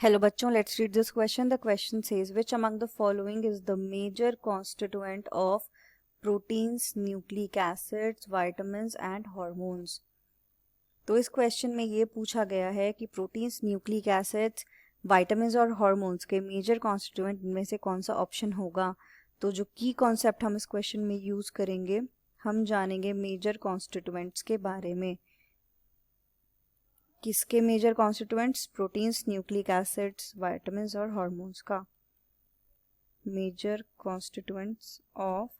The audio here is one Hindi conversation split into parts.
Hello बच्चों, let's read this question. The question says, which among the following is the major constituent of proteins, nucleic acids, vitamins and hormones? तो इस क्वेश्चन में ये पूछा गया है कि प्रोटीन्स, न्यूक्लिक एसिड्स, विटामिन्स और हार्मोन्स के मेजर कॉन्स्टिट्यूएंट इनमें से कौन सा ऑप्शन होगा। तो जो की कॉन्सेप्ट हम इस क्वेश्चन में यूज़ करेंगे, हम जानेंगे मेजर कॉन्स्टिट्यूएंट्स के बारे में। किसके major constituents? Proteins, nucleic acids, vitamins और हार्मोन्स का। Major constituents of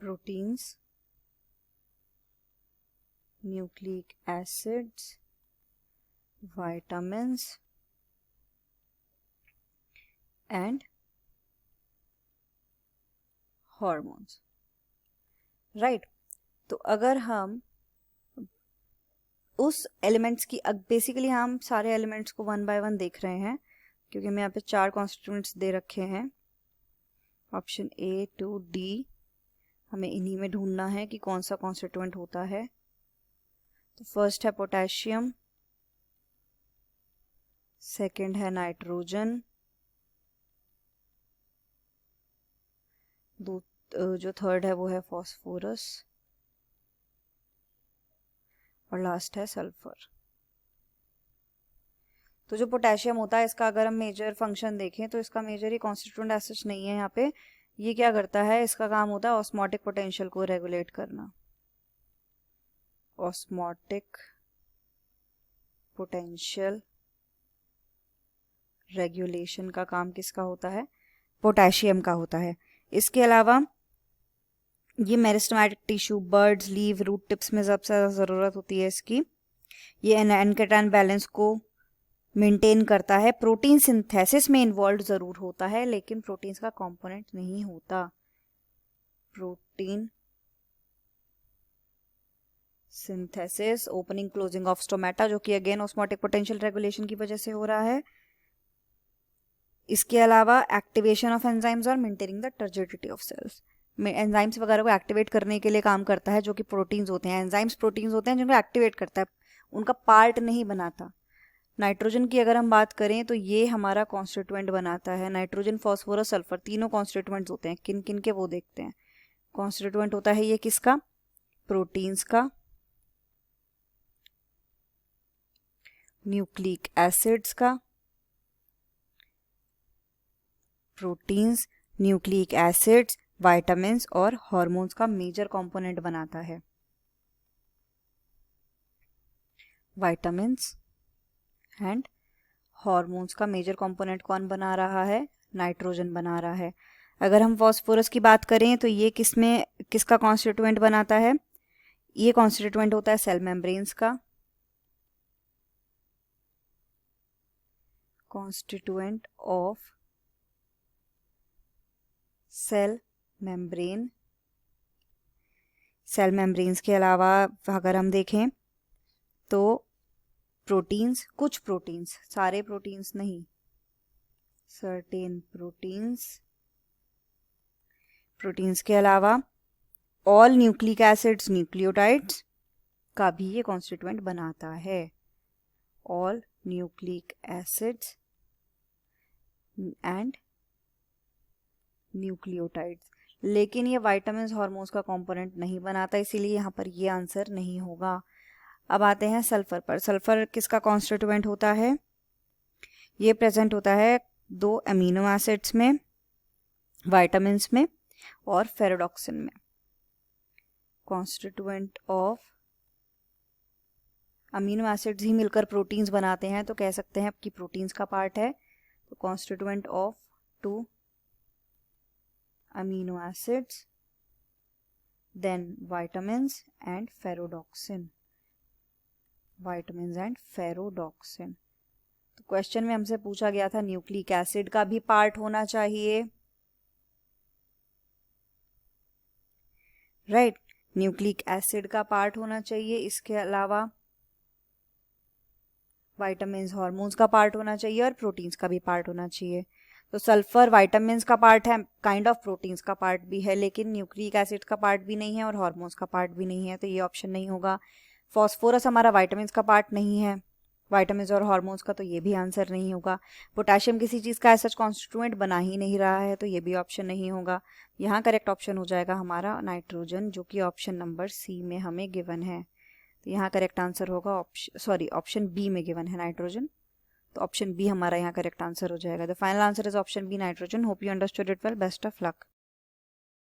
proteins, nucleic acids, vitamins and hormones. Right, तो अगर हम उस एलिमेंट्स की, बेसिकली हम सारे एलिमेंट्स को वन बाय वन देख रहे हैं क्योंकि हमें यहाँ पे 4 कॉन्स्टिट्यूएंट्स दे रखे हैं, ऑप्शन ए टू डी। हमें इन्हीं में ढूंढना है कि कौन सा कॉन्स्टिट्यूएंट होता है। तो फर्स्ट है पोटेशियम, सेकंड है नाइट्रोजन, जो थर्ड है वो है फॉस्फोरस और लास्ट है सल्फर। तो जो पोटेशियम होता है, इसका अगर हम मेजर फंक्शन देखें तो इसका मेजर ही कॉन्स्टिट्यूएंट एसिड नहीं है यहाँ पे। ये क्या करता है, इसका काम होता है ऑस्मोटिक पोटेंशियल को रेगुलेट करना। ऑस्मोटिक पोटेंशियल रेगुलेशन का काम किसका होता है? पोटेशियम का होता है। इसके अलावा ये meristematic tissue, buds, leave, root tips में सबसे ज़्यादा ज़रूरत होती है इसकी। ये एन-कैटायन बैलेंस को मेंटेन करता है। प्रोटीन सिंथेसिस में इन्वॉल्व ज़रूर होता है लेकिन प्रोटीन्स का कंपोनेंट नहीं होता। Protein synthesis, opening closing of stomata, जो कि अगेन ऑस्मोटिक पोटेंशियल रेगुलेशन की वजह से हो रहा है। इसके अलावा एक्टिवेशन ऑफ एंजाइम्स और maintaining the turgidity of cells, enzymes वगैरह को एक्टिवेट करने के लिए काम करता है, जो कि प्रोटीन्स होते हैं। एंजाइम्स प्रोटीन्स होते हैं जिनको एक्टिवेट करता है, उनका पार्ट नहीं बनाता। नाइट्रोजन की अगर हम बात करें तो ये हमारा कॉन्स्टिट्यूएंट बनाता है। नाइट्रोजन, फॉस्फोरस, सल्फर, तीनों कॉन्स्टिट्यूएंट्स होते हैं। किन किन के वो देखते हैं। कॉन्स्टिट्यूएंट होता है ये किसका? प्रोटीन्स का, न्यूक्लिक एसिड्स का। प्रोटीन्स, न्यूक्लिक एसिड्स, विटामिन्स और हार्मोन्स का मेजर कंपोनेंट बनाता है। विटामिन्स एंड हार्मोन्स का मेजर कंपोनेंट कौन बना रहा है? नाइट्रोजन बना रहा है। अगर हम फॉस्फोरस की बात करें तो ये किसका कॉन्स्टिट्यूएंट बनाता है? ये कॉन्स्टिट्यूएंट होता है सेल मेम्ब्रेन्स का। Constituent of cell membrane. Cell membranes के अलावा अगर हम देखें तो प्रोटीन्स, कुछ प्रोटीन्स, सारे प्रोटीन्स नहीं, सर्टेन प्रोटीन्स के अलावा ऑल न्यूक्लिक एसिड्स, न्यूक्लियोटाइड्स का भी ये कॉन्स्टिट्यूएंट बनाता है। All nucleic acids and nucleotides. लेकिन ये विटामिन्स, हार्मोन्स का कंपोनेंट नहीं बनाता, इसीलिए यहाँ पर ये आंसर नहीं होगा। अब आते हैं सल्फर पर। सल्फर किसका कॉन्स्टिट्यूएंट होता है? ये प्रेजेंट होता है 2 अमीनो एसिड्स में, विटामिन्स में और फेरोडॉक्सिन में। कॉन्स्टिट्यूएंट ऑफ अमीनो एसिड्स ही मिलकर प्रोटीन्स बनाते हैं, तो कह सकते हैं कि प्रोटीन्स का पार्ट है। तो constituent of 2 amino acids, then vitamins and ferredoxin. Vitamins and ferredoxin. तो क्वेश्चन में हमसे पूछा गया था न्यूक्लिक एसिड का भी पार्ट होना चाहिए। राइट, न्यूक्लिक एसिड का पार्ट होना चाहिए। इसके अलावा विटामिन्स, हार्मोन्स का पार्ट होना चाहिए और प्रोटीन्स का भी पार्ट होना चाहिए। तो सल्फर विटामिन्स का पार्ट है, काइंड ऑफ प्रोटीन्स का पार्ट भी है, लेकिन न्यूक्लिक एसिड का पार्ट भी नहीं है और हार्मोन्स का पार्ट भी नहीं है, तो ये ऑप्शन नहीं होगा। फॉस्फोरस हमारा विटामिन्स का पार्ट नहीं है, वाइटामिन और हार्मोन्स का तो ये भी आंसर नहीं होगा। पोटेशियम किसी चीज़ का ऐसा कॉन्स्टिट्यूएंट बना ही नहीं रहा है, तो ये भी ऑप्शन नहीं होगा। यहाँ करेक्ट ऑप्शन हो जाएगा हमारा नाइट्रोजन, जो कि ऑप्शन नंबर सी में हमें गिवन है। तो यहाँ करेक्ट आंसर होगा ऑप्शन बी में गिवन है नाइट्रोजन, तो ऑप्शन बी हमारा यहाँ करेक्ट आंसर हो जाएगा। The final answer is option B nitrogen. Hope you understood it well. Best of luck.